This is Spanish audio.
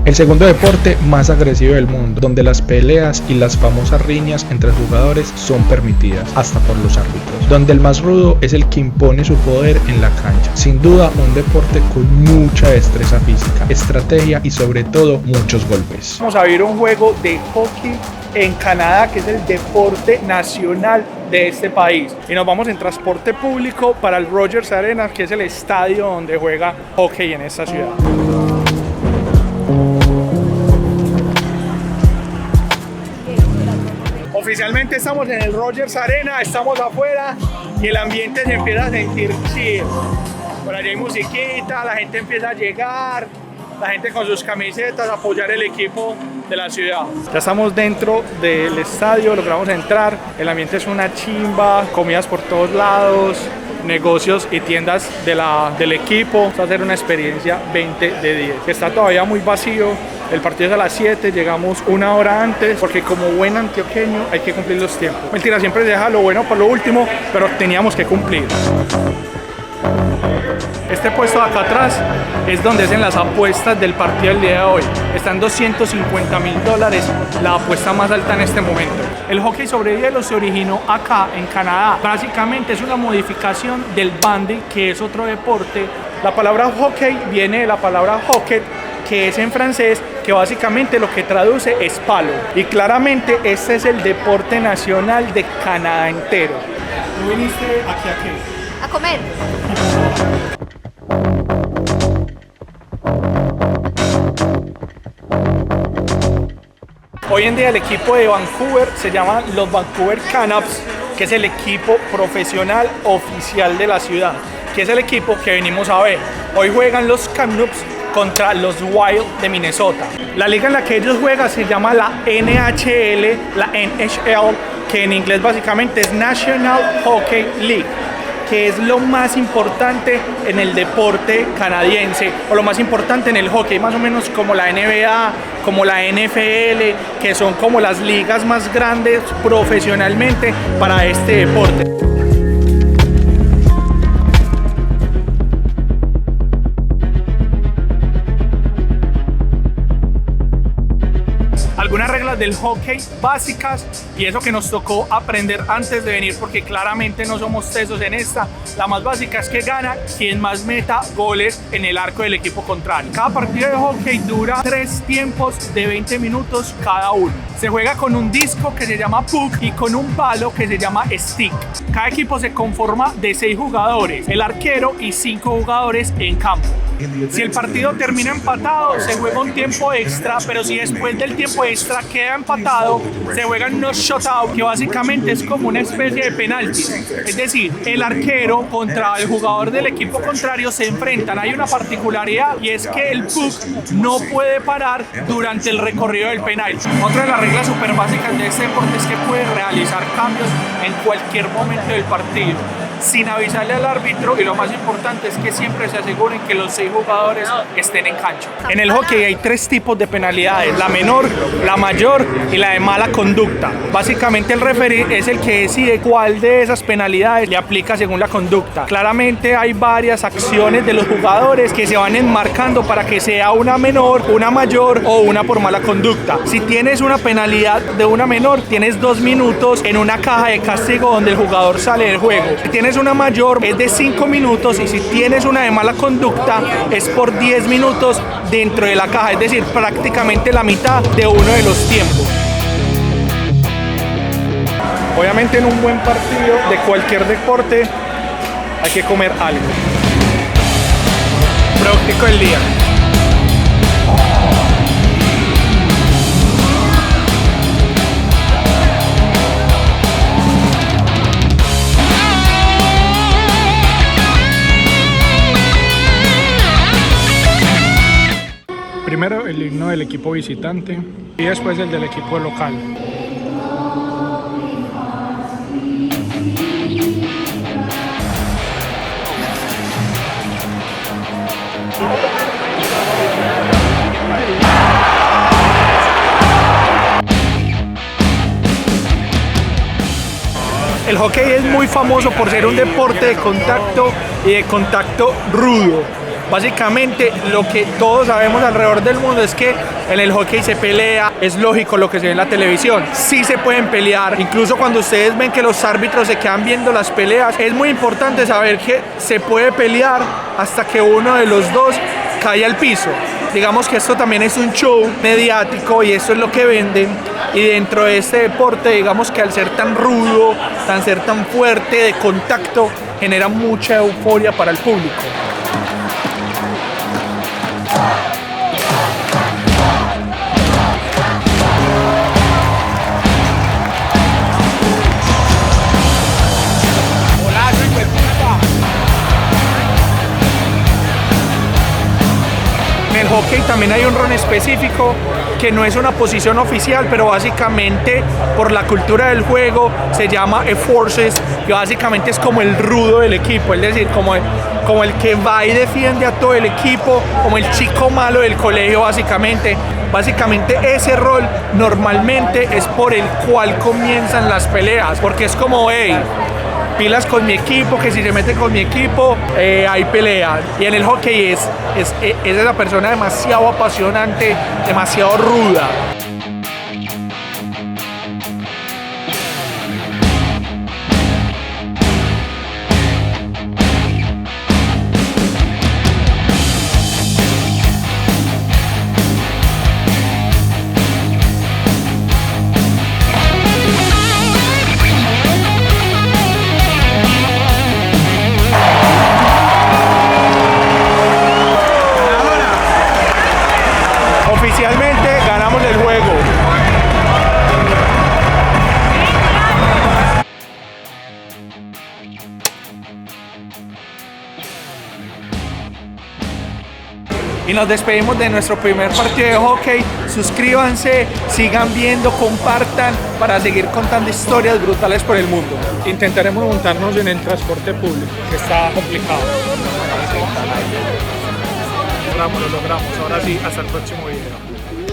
El segundo deporte más agresivo del mundo, donde las peleas y las famosas riñas entre jugadores son permitidas, hasta por los árbitros, donde el más rudo es el que impone su poder en la cancha. Sin duda, un deporte con mucha destreza física, estrategia y sobre todo muchos golpes. Vamos a ver un juego de hockey en Canadá, que es el deporte nacional de este país, y nos vamos en transporte público para el Rogers Arena, que es el estadio donde juega hockey en esta ciudad. Oficialmente estamos en el Rogers Arena, estamos afuera y el ambiente se empieza a sentir chill. Por allá hay musiquita, la gente empieza a llegar, la gente con sus camisetas a apoyar el equipo de la ciudad. Ya estamos dentro del estadio, logramos entrar, el ambiente es una chimba, comidas por todos lados, negocios y tiendas del equipo. Va a ser una experiencia 20 de 10. Está todavía muy vacío, el partido es a las 7, llegamos una hora antes porque como buen antioqueño hay que cumplir los tiempos. Mentira, siempre se deja lo bueno para lo último, pero teníamos que cumplir. Este puesto de acá atrás es donde hacen las apuestas del partido del día de hoy. Están $250,000, la apuesta más alta en este momento. El hockey sobre hielo se originó acá en Canadá. Básicamente es una modificación del bandy, que es otro deporte. La palabra hockey viene de la palabra hockey, que es en francés, que básicamente lo que traduce es palo. Y claramente este es el deporte nacional de Canadá entero. ¿Tú viniste aquí a qué? A comer. Hoy en día el equipo de Vancouver se llama los Vancouver Canucks, que es el equipo profesional oficial de la ciudad, que es el equipo que venimos a ver. Hoy juegan los Canucks contra los Wild de Minnesota. La liga en la que ellos juegan se llama la NHL, la NHL, que en inglés básicamente es National Hockey League, que es lo más importante en el deporte canadiense, o lo más importante en el hockey, más o menos como la NBA, como la NFL, que son como las ligas más grandes profesionalmente para este deporte. Algunas reglas del hockey básicas, y eso que nos tocó aprender antes de venir porque claramente no somos tesos en esta. La más básica es que gana quien más meta goles en el arco del equipo contrario. Cada partido de hockey dura 3 tiempos de 20 minutos cada uno. Se juega con un disco que se llama puck y con un palo que se llama stick. Cada equipo se conforma de 6 jugadores, el arquero y 5 jugadores en campo. Si el partido termina empatado, se juega un tiempo extra, pero si después del tiempo extra queda empatado, se juegan unos shutout, que básicamente es como una especie de penalti. Es decir, el arquero contra el jugador del equipo contrario se enfrentan. Hay una particularidad, y es que el puck no puede parar durante el recorrido del penalti. Otra de las reglas súper básicas de este deporte es que puede realizar cambios en cualquier momento del partido, sin avisarle al árbitro, y lo más importante es que siempre se aseguren que los 6 jugadores estén en cancha. En el hockey hay 3 tipos de penalidades: la menor, la mayor y la de mala conducta. Básicamente el referee es el que decide cuál de esas penalidades le aplica según la conducta. Claramente hay varias acciones de los jugadores que se van enmarcando para que sea una menor, una mayor o una por mala conducta. Si tienes una penalidad de una menor, tienes 2 minutos en una caja de castigo donde el jugador sale del juego. Si tienes una mayor, es de 5 minutos, y si tienes una de mala conducta es por 10 minutos dentro de la caja, es decir, prácticamente la mitad de uno de los tiempos. Obviamente en un buen partido de cualquier deporte hay que comer algo. Práctico del día. Primero el himno del equipo visitante y después el del equipo local. El hockey es muy famoso por ser un deporte de contacto y de contacto rudo. Básicamente lo que todos sabemos alrededor del mundo es que en el hockey se pelea, es lógico lo que se ve en la televisión, sí se pueden pelear, incluso cuando ustedes ven que los árbitros se quedan viendo las peleas, es muy importante saber que se puede pelear hasta que uno de los dos cae al piso. Digamos que esto también es un show mediático y eso es lo que venden, y dentro de este deporte, digamos que al ser tan rudo, ser tan fuerte de contacto, genera mucha euforia para el público. En el hockey también hay un rol específico que no es una posición oficial, pero básicamente por la cultura del juego se llama enforcers, que básicamente es como el rudo del equipo, es decir, como el que va y defiende a todo el equipo, como el chico malo del colegio básicamente. Básicamente ese rol normalmente es por el cual comienzan las peleas, porque es como, hey, pilas con mi equipo, que si se mete con mi equipo hay pelea. Y en el hockey es esa persona demasiado apasionante, demasiado ruda. Oficialmente ganamos el juego. Y nos despedimos de nuestro primer partido de hockey. Suscríbanse, sigan viendo, compartan para seguir contando historias brutales por el mundo. Intentaremos montarnos en el transporte público, que está complicado. Lo logramos. Ahora sí, hasta el próximo video.